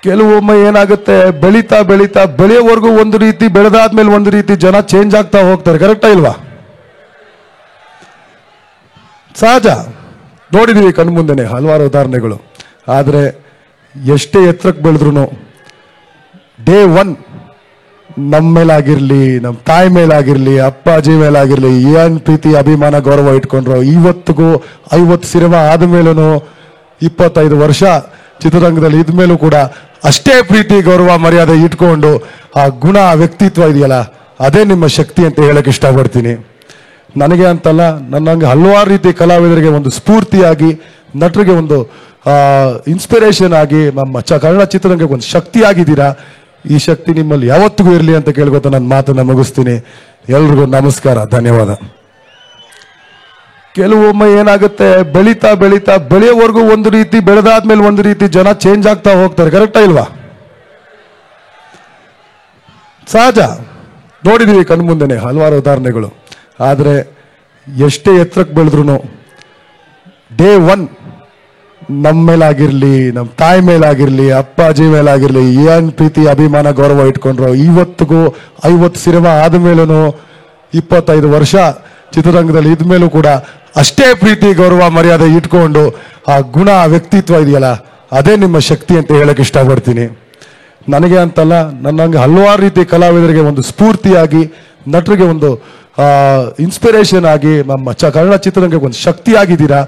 ಕೆಲವೊಮ್ಮೆ ಏನಾಗುತ್ತೆ, ಬೆಳೀತಾ ಬೆಳೀತಾ ಬೆಳೆಯೋವರೆಗೂ ಒಂದು ರೀತಿ, ಬೆಳೆದಾದ್ಮೇಲೆ ಒಂದು ರೀತಿ ಜನ ಚೇಂಜ್ ಆಗ್ತಾ ಹೋಗ್ತಾರೆ. ಕರೆಕ್ಟಾ ಇಲ್ವಾ? ಸಹಜ, ನೋಡಿದೀವಿ ಕಣ್ಮುಂದೆನೆ ಹಲವಾರು ಉದಾಹರಣೆಗಳು. ಆದರೆ ಎಷ್ಟೇ ಎತ್ತರಕ್ಕೆ ಬೆಳೆದ್ರು ಡೇ ಒನ್ ನಮ್ಮ ಮೇಲಾಗಿರ್ಲಿ, ನಮ್ಮ ತಾಯಿ ಮೇಲಾಗಿರ್ಲಿ, ಅಪ್ಪಾಜಿ ಮೇಲಾಗಿರ್ಲಿ ಏನ್ ಪ್ರೀತಿ ಅಭಿಮಾನ ಗೌರವ ಇಟ್ಕೊಂಡ್ರು, ಇವತ್ತಿಗೂ 50 ಸಿನಿಮಾ ಆದ್ಮೇಲೂ 25 ವರ್ಷ ಚಿತ್ರರಂಗದಲ್ಲಿ ಇದ್ಮೇಲೂ ಕೂಡ ಅಷ್ಟೇ ಪ್ರೀತಿ ಗೌರವ ಮರ್ಯಾದೆ ಇಟ್ಕೊಂಡು ಆ ಗುಣ ವ್ಯಕ್ತಿತ್ವ ಇದೆಯಲ್ಲ, ಅದೇ ನಿಮ್ಮ ಶಕ್ತಿ ಅಂತ ಹೇಳಕ್ ಇಷ್ಟಪಡ್ತೀನಿ. ನನಗೆ ಅಂತಲ್ಲ, ನನ್ನಂಗೆ ಹಲವಾರು ರೀತಿ ಕಲಾವಿದರಿಗೆ ಒಂದು ಸ್ಫೂರ್ತಿಯಾಗಿ, ನಟರಿಗೆ ಒಂದು ಇನ್ಸ್ಪಿರೇಷನ್ ಆಗಿ, ನಮ್ಮ ಕನ್ನಡ ಚಿತ್ರರಂಗಕ್ಕೆ ಒಂದು ಶಕ್ತಿಯಾಗಿದ್ದೀರಾ. ಈ ಶಕ್ತಿ ನಿಮ್ಮಲ್ಲಿ ಯಾವತ್ತಿಗೂ ಇರಲಿ ಅಂತ ಕೇಳ್ಕೊತ ನನ್ನ ಮಾತನ್ನ ಮುಗಿಸ್ತೀನಿ. ಎಲ್ರಿಗೂ ನಮಸ್ಕಾರ, ಧನ್ಯವಾದ. ಕೆಲವೊಮ್ಮೆ ಏನಾಗುತ್ತೆ, ಬೆಳೀತಾ ಬೆಳೀತಾ ಬೆಳೆಯೋವರೆಗೂ ಒಂದು ರೀತಿ, ಬೆಳೆದಾದ್ಮೇಲೆ ಒಂದು ರೀತಿ ಜನ ಚೇಂಜ್ ಆಗ್ತಾ ಹೋಗ್ತಾರೆ. ಕರೆಕ್ಟಾ ಇಲ್ವಾ? ಸಹಜ, ನೋಡಿದೀವಿ ಕಣ್ಮುಂದೆನೆ ಹಲವಾರು ಉದಾಹರಣೆಗಳು. ಆದರೆ ಎಷ್ಟೇ ಎತ್ತರಕ್ಕೆ ಬೆಳೆದ್ರು ಡೇ ಒನ್ ನಮ್ಮ ಮೇಲಾಗಿರ್ಲಿ, ನಮ್ಮ ತಾಯಿ ಮೇಲಾಗಿರ್ಲಿ, ಅಪ್ಪಾಜಿ ಮೇಲಾಗಿರ್ಲಿ ಏನ್ ಪ್ರೀತಿ ಅಭಿಮಾನ ಗೌರವ ಇಟ್ಕೊಂಡ್ರು, ಇವತ್ತಿಗೂ 50 ಸಿನಿಮಾ ಆದ್ಮೇಲೂ 25 ವರ್ಷ ಚಿತ್ರರಂಗದಲ್ಲಿ ಇದ್ಮೇಲೂ ಕೂಡ ಅಷ್ಟೇ ಪ್ರೀತಿ ಗೌರವ ಮರ್ಯಾದೆ ಇಟ್ಕೊಂಡು ಆ ಗುಣ ವ್ಯಕ್ತಿತ್ವ ಇದೆಯಲ್ಲ, ಅದೇ ನಿಮ್ಮ ಶಕ್ತಿ ಅಂತ ಹೇಳಕ್ ಇಷ್ಟಪಡ್ತೀನಿ. ನನಗೆ ಅಂತಲ್ಲ, ನನ್ನಂಗೆ ಹಲವಾರು ರೀತಿ ಕಲಾವಿದರಿಗೆ ಒಂದು ಸ್ಫೂರ್ತಿಯಾಗಿ, ನಟರಿಗೆ ಒಂದು ಇನ್ಸ್ಪಿರೇಷನ್ ಆಗಿ, ನಮ್ಮ ಕನ್ನಡ ಚಿತ್ರರಂಗಕ್ಕೆ ಒಂದು ಶಕ್ತಿಯಾಗಿದ್ದೀರಾ.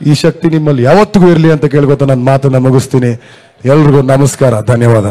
ಈ ಶಕ್ತಿ ನಿಮ್ಮಲ್ಲಿ ಯಾವತ್ತಿಗೂ ಇರಲಿ ಅಂತ ಕೇಳ್ಕೊತ ನನ್ನ ಮಾತನ್ನ ಮುಗಿಸ್ತೀನಿ. ಎಲ್ರಿಗೂ ನಮಸ್ಕಾರ, ಧನ್ಯವಾದ.